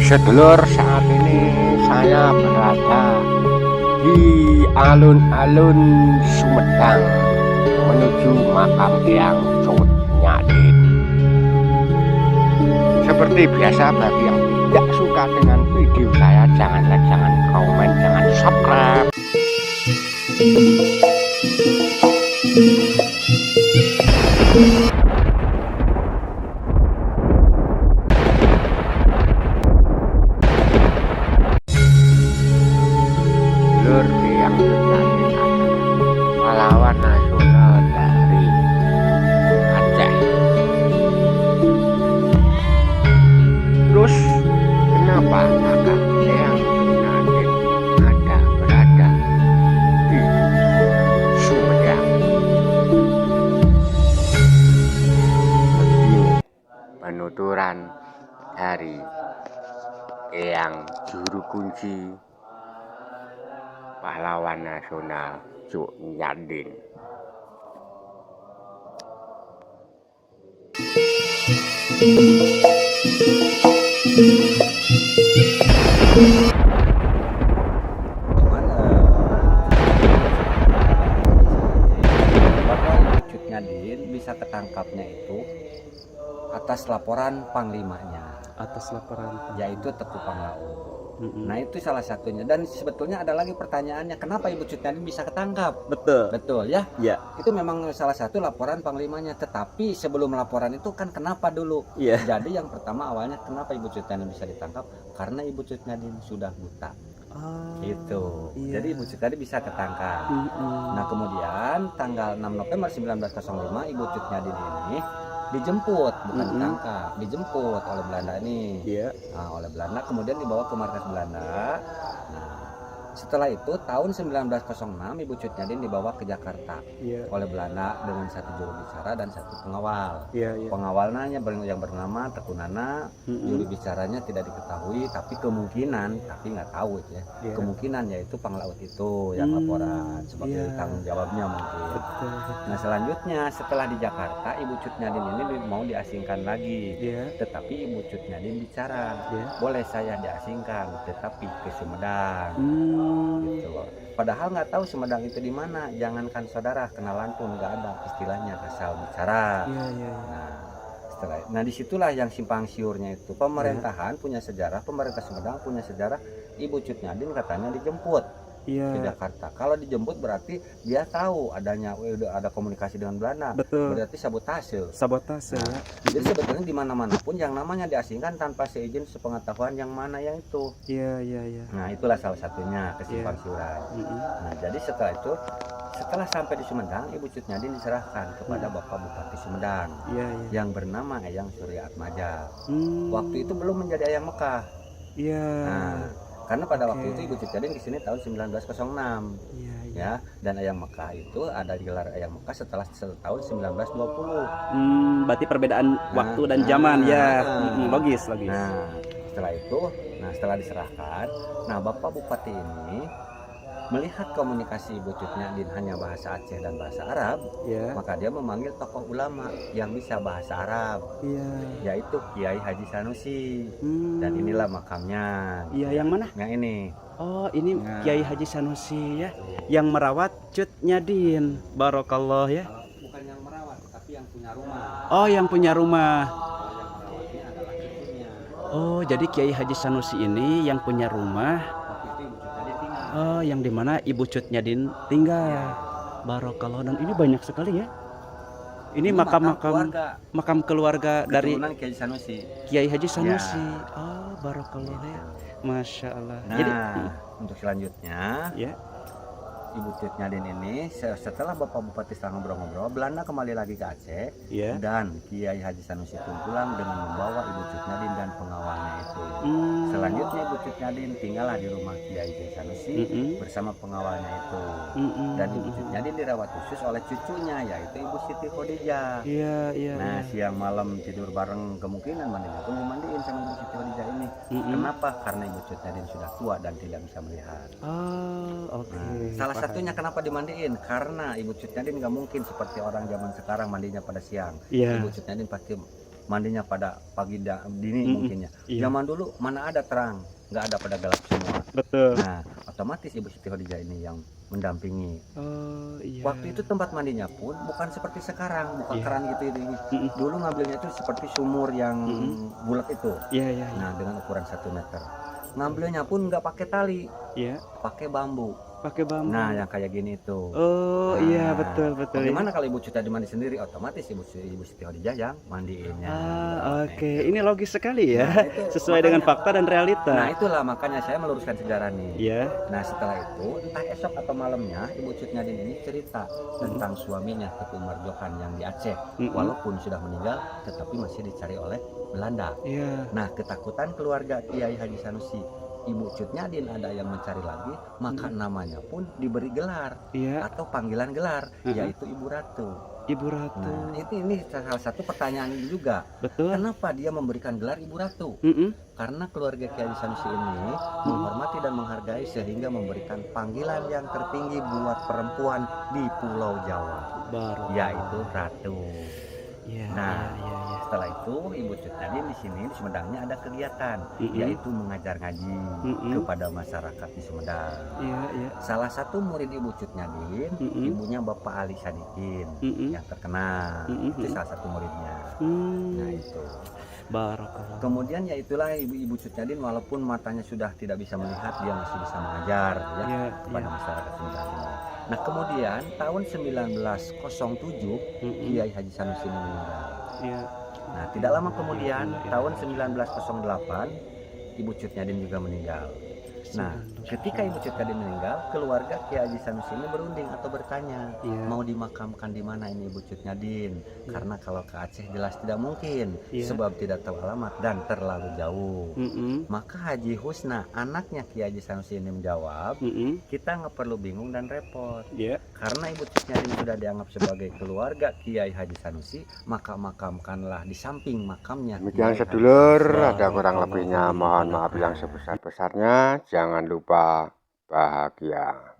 Sedulur, saat ini saya berada di alun-alun Sumedang menuju makam Eyang Cut Nyadin. Seperti biasa, bagi yang tidak suka dengan video saya, jangan like, jangan komen, jangan subscribe. Eyang Cut Nyadin adalah pahlawan nasional dari Aceh. Terus kenapa makam Eyang Cut Nyadin ada berada di Sumedang? Begini penuturan dari Eyang Juru Kunci pahlawan nasional Cut Nyadin. Bahwa Cut Nyadin bisa ketangkapnya itu atas laporan panglimanya, yaitu Teku Panglaut. Nah itu salah satunya, dan sebetulnya ada lagi pertanyaannya, kenapa Ibu Cut Nyadin bisa ketangkap? Betul ya? Ya. Itu memang salah satu laporan panglimanya, tetapi sebelum laporan itu kan kenapa dulu? Iya. Jadi yang pertama awalnya kenapa Ibu Cut Nyadin bisa ditangkap? Karena Ibu Cut Nyadin sudah buta. Gitu. Iya. Jadi Ibu Cut Nyadin bisa ketangkap. Nah kemudian tanggal 6 November 1905 Ibu Cut Nyadin ini dijemput, bukan ditangkap, dijemput oleh Belanda ini. Iya. Nah, oleh Belanda kemudian dibawa ke markas Belanda. Nah, setelah itu tahun 1906 Ibu Cut Nyadin dibawa ke Jakarta Iya. oleh Belanda dengan satu juru bicara dan satu pengawal. Iya. Iya. Pengawalnya yang bernama Teku Nana, juru bicaranya tidak diketahui, tapi kemungkinan, tapi nggak tahu ya, Iya. kemungkinan yaitu Panglaut itu yang laporan sebagai Iya. tanggung jawabnya mungkin. Betul. Nah selanjutnya setelah di Jakarta Ibu Cut Nyadin ini mau diasingkan lagi, Iya. tetapi Ibu Cut Nyadin bicara, Iya. boleh saya diasingkan tetapi ke Sumedang. Gitu. Padahal nggak tahu Sumedang itu di mana, jangankan saudara kenalan pun nggak ada, istilahnya asal bicara. Iya. Iya. Nah disitulah yang simpang siurnya itu, pemerintahan punya sejarah, pemerintah Sumedang punya sejarah. Ibu Cut Nyadin katanya dijemput Iya. ke Jakarta. Kalau dijemput berarti dia tahu adanya udah ada komunikasi dengan Belanda. Betul. Berarti sabotase. Sabotase ya. Jadi sebetulnya di mana-mana pun yang namanya diasingkan tanpa seizin sepengetahuan yang mana yang itu. Iya. Iya. Iya. Nah itulah salah satunya kesimpang siuran. Nah jadi setelah itu, setelah sampai di Sumedang, Ibu Cut Nyadin diserahkan kepada Bapak Bupati Sumedang Iya. Iya. yang bernama Eyang Surya Atmaja. Hmm. Waktu itu belum menjadi Eyang Mekah. Iya. Nah, karena pada Oke. waktu itu Ibu Cut Nyadin di sini tahun 1906. Iya. Iya. Ya, dan Eyang Mekah itu ada digelar Eyang Mekah setelah tahun 1920. Berarti perbedaan waktu dan zaman ya. Logis. Nah, setelah itu, setelah diserahkan, Bapak Bupati ini melihat komunikasi Ibu Cut Nyadin hanya bahasa Aceh dan bahasa Arab, Iya. maka dia memanggil tokoh ulama yang bisa bahasa Arab, Iya. yaitu Kiai Haji Sanusi. Dan inilah makamnya. Iya, yang mana? Yang ini. Oh, ini Nah. Kiai Haji Sanusi ya, yang merawat Cut Nyadin. Barokallah ya. Bukan yang merawat, tapi yang punya rumah. Oh, yang punya rumah. Yang merawatnya adalah cucunya. Oh, jadi Kiai Haji Sanusi ini yang punya rumah. Waktu itu Ibu Cut Nyadin tinggal. Oh, yang dimana Ibu Cut Nyadin tinggal. Barokallah, dan ini banyak sekali ya. Ini makam keluarga dari keturunan Kiai Sanusi. Kiai Haji Sanusi. Oh, barokallah ya. Masya Allah. Nah, Jadi untuk selanjutnya ya. Ibu Cut Nyadin ini setelah Bapak Bupati setelah ngobrol-ngobrol, Belanda kembali lagi ke Aceh. Ya. Dan Kiai Haji Sanusi pun pulang dengan membawa Ibu Cut Nyadin dan pengawalnya itu. Selanjutnya Ibu Cut Nyadin tinggallah di rumah Kiai Haji Sanusi bersama pengawalnya itu. Dan Ibu Cut Nyadin dirawat khusus oleh cucunya, yaitu Ibu Siti Khadijah. Iya, iya. Nah, siang malam tidur bareng, kemungkinan mandinya pun dimandiin sama Ibu Siti Khadijah ini. Kenapa? Karena Ibu Cut Nyadin sudah tua dan tidak bisa melihat. Oh, oke. Salah satunya kenapa dimandiin, karena Ibu Cut Nyadin nggak mungkin seperti orang zaman sekarang mandinya pada siang. Iya. Ibu Cut Nyadin pasti mandinya pada pagi dini mungkinnya. Iya. Zaman dulu mana ada terang, nggak ada, pada gelap semua. Betul. Nah, otomatis Ibu Siti Khadijah ini yang mendampingi. Oh iya. Waktu itu tempat mandinya pun bukan seperti sekarang, bukan Iya. keran gitu ini. Mm-mm. Dulu ngambilnya itu seperti sumur yang bulat itu. Iya iya. Nah, dengan ukuran 1 meter. Ngambilnya pun nggak pakai tali, Iya. pakai bambu. Pakai bambu. Nah, yang kayak gini itu. Oh iya, Nah, betul betul. Bagaimana kalau Ibu Cuta mandi sendiri? Otomatis Ibu Siti Khadijah yang mandiinnya. Oke. Ini logis sekali ya. Nah, itu Sesuai dengan makanya. fakta dan realita. Nah, itulah makanya saya meluruskan sejarah nih. Iya. Nah, setelah itu entah esok atau malamnya Ibu Cut Nyadin ini cerita tentang suaminya Teku Umar Johan yang di Aceh. Walaupun sudah meninggal tetapi masih dicari oleh Belanda. Iya. Nah, ketakutan keluarga Kiai Haji Sanusi, Ibu Cut Nyadin ada yang mencari lagi, maka namanya pun diberi gelar Iya. atau panggilan gelar, yaitu Ibu Ratu. Ibu Ratu. Nah, ini salah satu pertanyaan juga. Betul. Kenapa dia memberikan gelar Ibu Ratu? Karena keluarga Kiai Sanusi ini menghormati dan menghargai sehingga memberikan panggilan yang tertinggi buat perempuan di Pulau Jawa, Baru. yaitu Ratu. Iya. Nah, iya, iya. setelah itu Ibu Cut Nyadin di sini di Sumedangnya ada kegiatan, yaitu mengajar ngaji kepada masyarakat di Sumedang. Iya, iya. Salah satu murid Ibu Cut Nyadin, ibunya Bapak Ali Sadikin yang terkenal. Itu salah satu muridnya. Nah, itu. Barakallah. Kemudian ya itulah Ibu Cut Nyadin walaupun matanya sudah tidak bisa melihat, dia masih bisa mengajar ya Iya, kepada iya. masyarakat Sumedang ini. Nah, kemudian tahun 1907 Kiai Haji Sanusi meninggal. Iya. Nah, tidak lama kemudian tahun 1908 Ibu Cut Nyadin juga meninggal. Nah, ketika Ibu Cut Nyadin meninggal, keluarga Kiai Haji Sanusi ini berunding atau bertanya, Iya. mau dimakamkan di mana ini Ibu Cut Nyadin? Karena kalau ke Aceh jelas tidak mungkin, Iya. sebab tidak tahu alamat dan terlalu jauh. Maka Haji Husna, anaknya Kiai Haji Sanusi ini menjawab, kita nggak perlu bingung dan repot. Iya. Karena Ibu Cut Nyadin sudah dianggap sebagai keluarga Kiai Haji Sanusi, maka makamkanlah di samping makamnya. Demikian Kiai Haji sedulur, Sanusi. ada kurang lebihnya mohon maaf yang sebesar-besarnya. Jangan lupa bahagia.